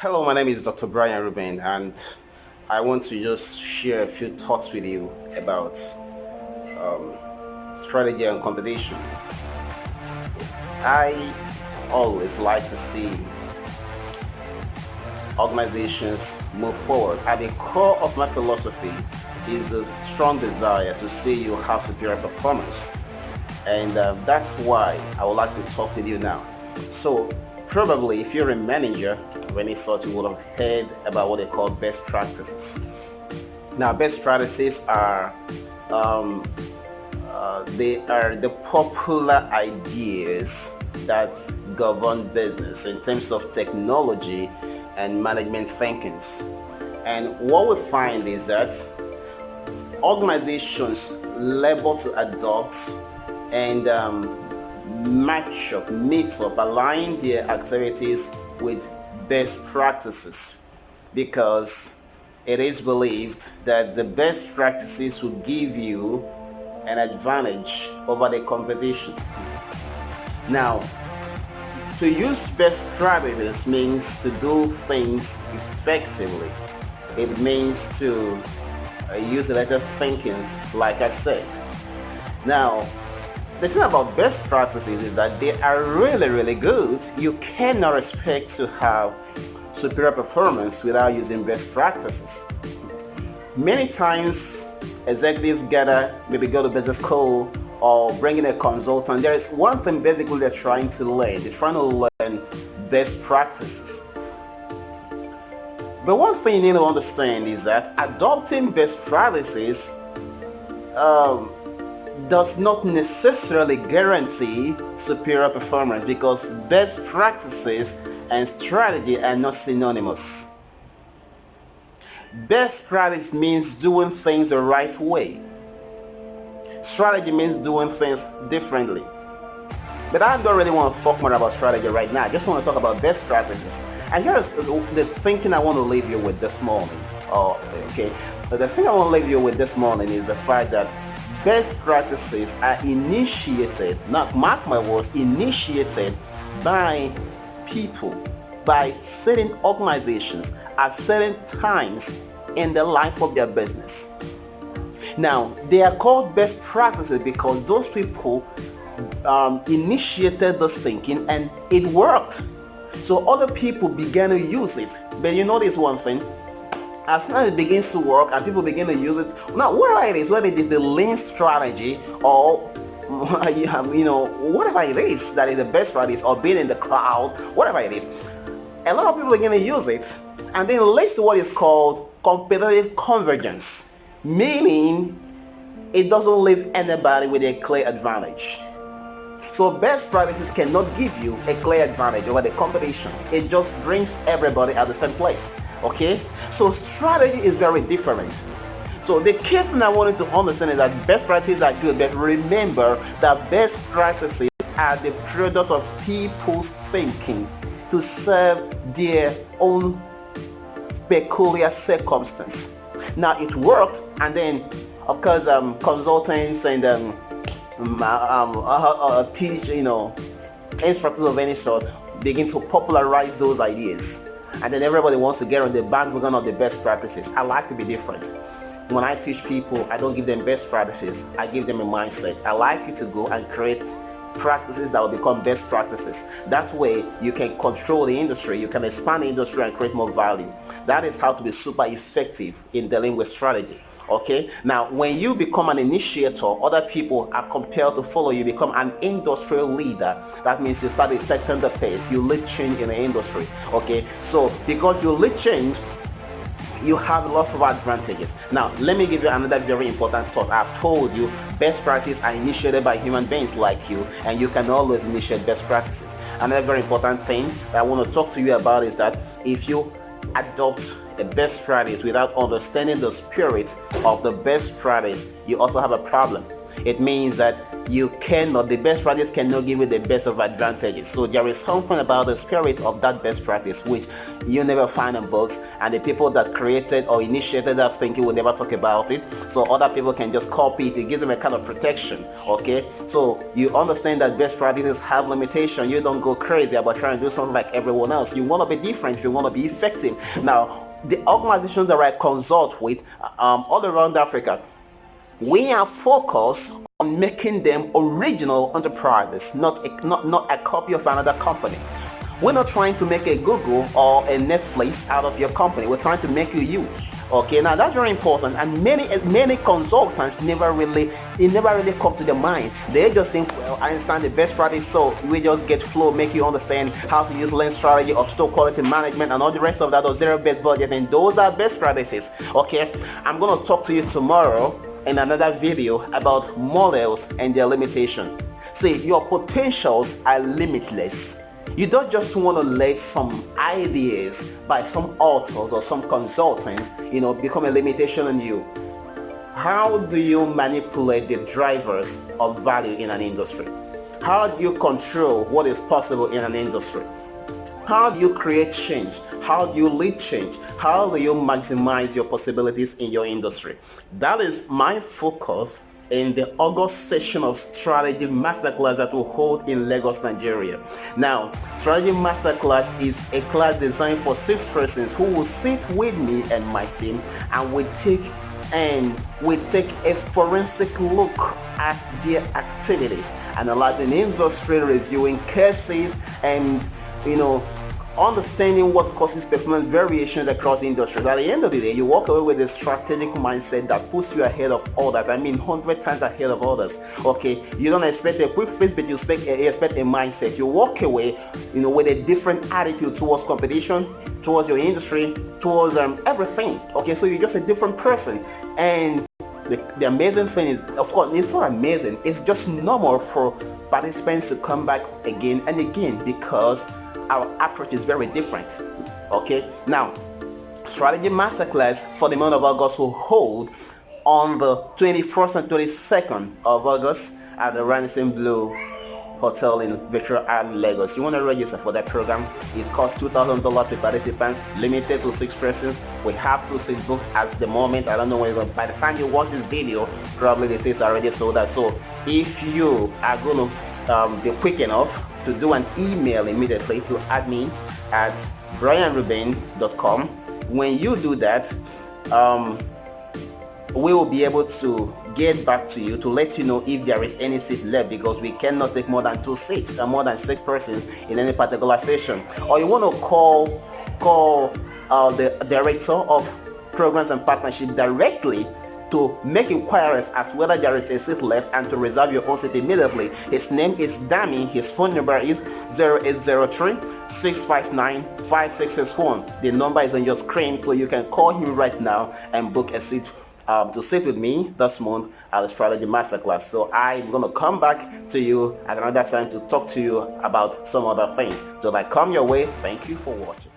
Hello, my name is Dr. Brian Ruben, and I want to just share a few thoughts with you about um, strategy and competition. I always like to see organizations move forward. At the core of my philosophy is a strong desire to see you have superior performance, and that's why I would like to talk with you now. So, probably if you're a manager of any sort, you would have heard about what they call best practices. Now, best practices um, they are the popular ideas that govern business in terms of technology and management thinkings. And what we find is that organizations labor to adopt and match up, meet up, align their activities with best practices because it is believed that the best practices will give you an advantage over the competition. Now, to use best practices means to do things effectively. It means to use the latest thinkings, like I said. Now, the thing about best practices is that they are really, really good. You cannot expect to have superior performance without using best practices. Many times, executives gather, maybe go to business school or bring in a consultant. There is one thing basically they're trying to learn. They're trying to learn best practices. But one thing you need to understand is that adopting best practices um, does not necessarily guarantee superior performance because best practices and strategy are not synonymous. Best practice means doing things the right way. Strategy means doing things differently. But I don't really want to talk more about strategy right now. I just want to talk about best practices. And here's the thinking I want to leave you with this morning. Oh, okay. The thing I want to leave you with this morning is the fact that best practices are initiated, not mark my words, initiated by people, by certain organizations at certain times in the life of their business. Now, they are called best practices because those people initiated this thinking and it worked. So other people began to use it. But you notice one thing, as soon as it begins to work and people begin to use it, now whatever it is, whether it is the lean strategy or whatever it is that is the best practice or being in the cloud, whatever it is, a lot of people begin to use it, and then it leads to what is called competitive convergence, meaning it doesn't leave anybody with a clear advantage. So best practices cannot give you a clear advantage over the competition. It just brings everybody at the same place. Okay? So strategy is very different. So the key thing I wanted to understand is that best practices are good, but remember that best practices are the product of people's thinking to serve their own peculiar circumstance. Now it worked, and then of course consultants and teach, instructors of any sort begin to popularize those ideas, and then everybody wants to get on the bandwagon of the best practices. I like to be different. When I teach people, I don't give them best practices, I give them a mindset. I like you to go and create practices that will become best practices. That way you can control the industry, you can expand the industry and create more value. That is how to be super effective in dealing with strategy. Okay, now when you become an initiator, other people are compelled to follow you, become an industrial leader. That means you start detecting the pace, you lead change in the industry. Okay, so because you lead change, you have lots of advantages. Now let me give you another very important thought. I've told you best practices are initiated by human beings like you, and you can always initiate best practices. Another very important thing that I want to talk to you about is that if you adopt a best practice without understanding the spirit of the best practice, you also have a problem. It means that the best practice cannot give you the best of advantages. So there is something about the spirit of that best practice which you never find in books, and the people that created or initiated that thinking will never talk about it, so other people can just copy it. It gives them a kind of protection. Okay, so you understand that best practices have limitation. You don't go crazy about trying to do something like everyone else. You want to be different if you want to be effective. Now, the organizations that I consult with all around Africa, we are focused on making them original enterprises, not a copy of another company. We're not trying to make a Google or a Netflix out of your company. We're trying to make you. Okay, now that's very important, and many consultants never really come to their mind. They just think, well, I understand the best practice, so we just get flow, make you understand how to use lens strategy, auto quality management, and all the rest of that, or zero-based budget, and those are best practices. Okay, I'm gonna talk to you tomorrow in another video about models and their limitation. See, your potentials are limitless. You don't just want to let some ideas by some authors or some consultants, become a limitation on you. How do you manipulate the drivers of value in an industry? How do you control what is possible in an industry? How do you create change? How do you lead change? How do you maximize your possibilities in your industry? That is my focus in the August session of Strategy Masterclass that will hold in Lagos, Nigeria. Now, Strategy Masterclass is a class designed for 6 persons who will sit with me and my team, and we take a forensic look at their activities, analyzing industry, reviewing cases, and understanding what causes performance variations across industries. At the end of the day, you walk away with a strategic mindset that puts you ahead of others. 100 times ahead of others. Okay, you don't expect a quick fix, but you expect a mindset. You walk away, with a different attitude towards competition, towards your industry, towards everything. Okay, so you're just a different person. And the amazing thing is, of course, it's not amazing. It's just normal for participants to come back again and again because our approach is very different. Okay, now Strategy Masterclass for the month of August will hold on the 21st and 22nd of August at the Ransom Blue Hotel in Victoria Island, Lagos. You want to register for that program. It costs $2,000 per participants, limited to 6 persons. We have 2 seats booked at the moment. I don't know when by the time you watch this video, probably the seats are already sold out. So if you are going to be quick enough to do an email immediately to admin@brianruben.com. When you do that, we will be able to get back to you to let you know if there is any seat left, because we cannot take more than 2 seats and more than 6 persons in any particular session. Or you want to call the director of programs and partnership directly to make inquiries as whether there is a seat left and to reserve your own seat immediately. His name is Dami. His phone number is 0803-659-5661. The number is on your screen, so you can call him right now and book a seat to sit with me this month at the Strategy Masterclass. So I'm going to come back to you at another time to talk to you about some other things. So I come your way. Thank you for watching.